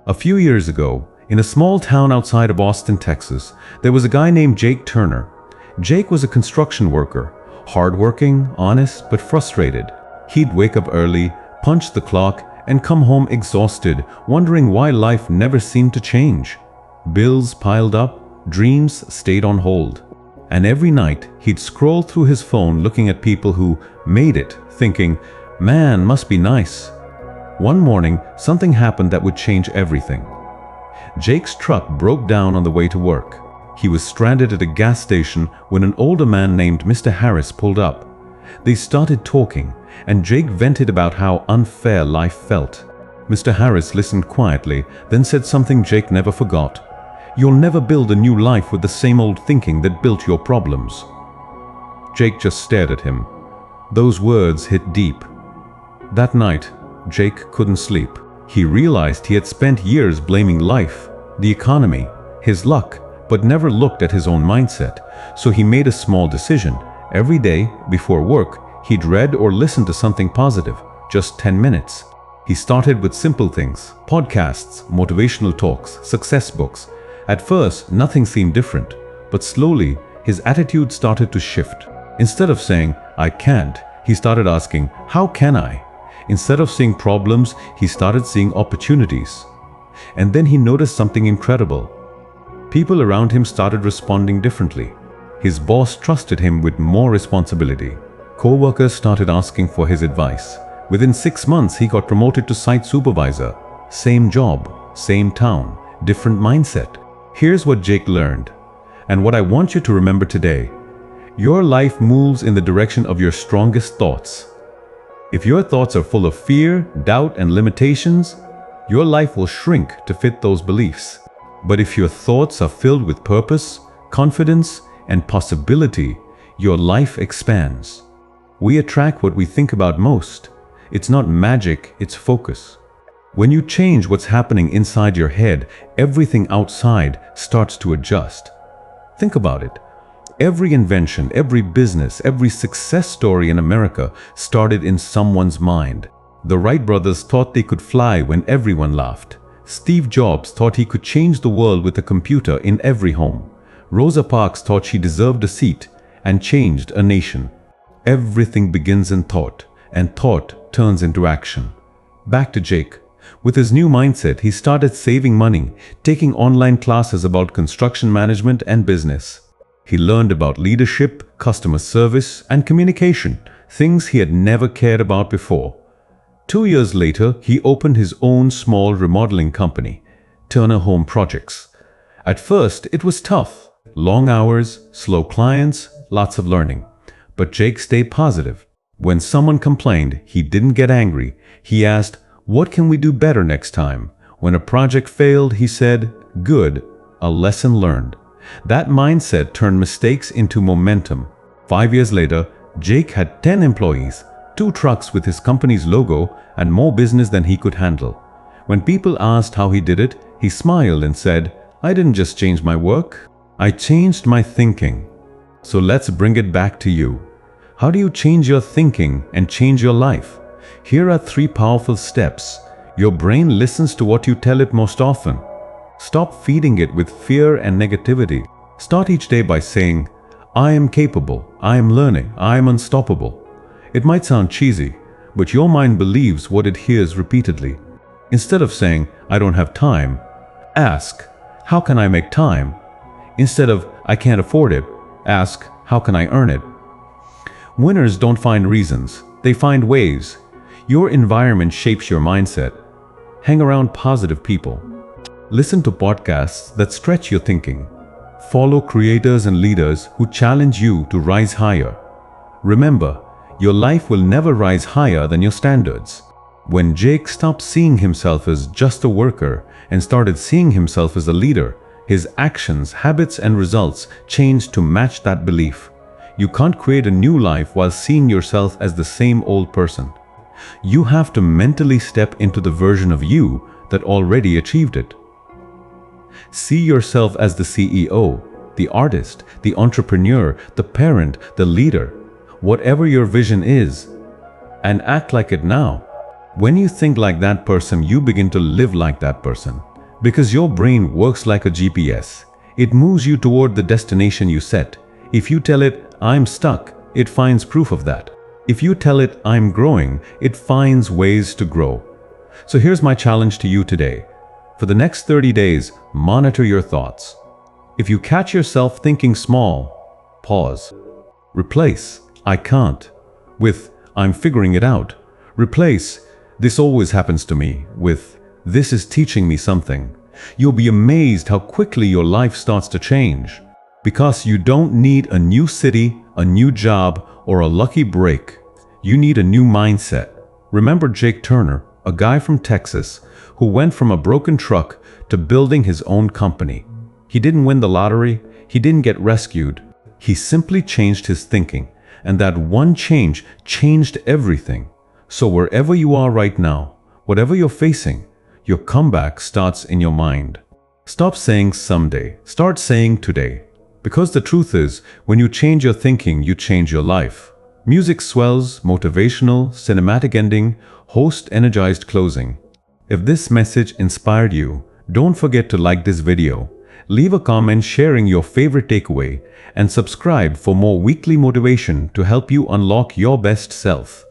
A few years ago, in a small town outside of Austin, Texas, there was a guy named Jake Turner. Jake was a construction worker, hardworking, honest, but frustrated. He'd wake up early, punch the clock, and come home exhausted, wondering why life never seemed to change. Bills piled up, dreams stayed on hold. And every night, he'd scroll through his phone looking at people who made it, thinking, "Man, must be nice." One morning, something happened that would change everything. Jake's truck broke down on the way to work. He was stranded at a gas station when an older man named Mr. Harris pulled up. They started talking, and Jake vented about how unfair life felt. Mr. Harris listened quietly, then said something Jake never forgot. "You'll never build a new life with the same old thinking that built your problems." Jake just stared at him. Those words hit deep. That night, Jake couldn't sleep. He realized he had spent years blaming life, the economy, his luck, but never looked at his own mindset. So he made a small decision. Every day, before work, he'd read or listened to something positive, just 10 minutes. He started with simple things: podcasts, motivational talks, success books. At first, nothing seemed different, but slowly, his attitude started to shift. Instead of saying, "I can't," he started asking, "How can I?" Instead of seeing problems, he started seeing opportunities. And then he noticed something incredible. People around him started responding differently. His boss trusted him with more responsibility. Co-workers started asking for his advice. Within 6 months, he got promoted to site supervisor. Same job, same town, different mindset. Here's what Jake learned, and what I want you to remember today. Your life moves in the direction of your strongest thoughts. If your thoughts are full of fear, doubt, and limitations, your life will shrink to fit those beliefs. But if your thoughts are filled with purpose, confidence, and possibility, your life expands. We attract what we think about most. It's not magic, it's focus. When you change what's happening inside your head, everything outside starts to adjust. Think about it. Every invention, every business, every success story in America started in someone's mind. The Wright brothers thought they could fly when everyone laughed. Steve Jobs thought he could change the world with a computer in every home. Rosa Parks thought she deserved a seat and changed a nation. Everything begins in thought, and thought turns into action. Back to Jake. With his new mindset, he started saving money, taking online classes about construction management and business. He learned about leadership, customer service, and communication, things he had never cared about before. 2 years later, he opened his own small remodeling company, Turner Home Projects. At first, it was tough. Long hours, slow clients, lots of learning. But Jake stayed positive. When someone complained, he didn't get angry. He asked, "What can we do better next time?" When a project failed, he said, "Good, a lesson learned." That mindset turned mistakes into momentum. 5 years later, Jake had 10 employees, 2 trucks with his company's logo, and more business than he could handle. When people asked how he did it, he smiled and said, "I didn't just change my work, I changed my thinking." So let's bring it back to you. How do you change your thinking and change your life? Here are 3 powerful steps. Your brain listens to what you tell it most often. Stop feeding it with fear and negativity. Start each day by saying, "I am capable, I am learning, I am unstoppable." It might sound cheesy, but your mind believes what it hears repeatedly. Instead of saying, "I don't have time," ask, "How can I make time?" Instead of, "I can't afford it," ask, "How can I earn it?" Winners don't find reasons, they find ways. Your environment shapes your mindset. Hang around positive people. Listen to podcasts that stretch your thinking. Follow creators and leaders who challenge you to rise higher. Remember, your life will never rise higher than your standards. When Jake stopped seeing himself as just a worker and started seeing himself as a leader, his actions, habits, and results changed to match that belief. You can't create a new life while seeing yourself as the same old person. You have to mentally step into the version of you that already achieved it. See yourself as the CEO, the artist, the entrepreneur, the parent, the leader, whatever your vision is, and act like it now. When you think like that person, you begin to live like that person. Because your brain works like a GPS. It moves you toward the destination you set. If you tell it, I'm stuck, it finds proof of that. If you tell it, I'm growing, it finds ways to grow. So here's my challenge to you today. For the next 30 days, monitor your thoughts. If you catch yourself thinking small, pause. Replace, I can't, with, I'm figuring it out. Replace, this always happens to me, with, this is teaching me something. You'll be amazed how quickly your life starts to change. Because you don't need a new city, a new job, or a lucky break. You need a new mindset. Remember Jake Turner, a guy from Texas, who went from a broken truck to building his own company. He didn't win the lottery, he didn't get rescued. He simply changed his thinking, and that one change changed everything. So wherever you are right now, whatever you're facing, your comeback starts in your mind. Stop saying someday, start saying today. Because the truth is, when you change your thinking, you change your life. Music swells, motivational, cinematic ending, host energized closing. If this message inspired you, don't forget to like this video, leave a comment sharing your favorite takeaway, and subscribe for more weekly motivation to help you unlock your best self.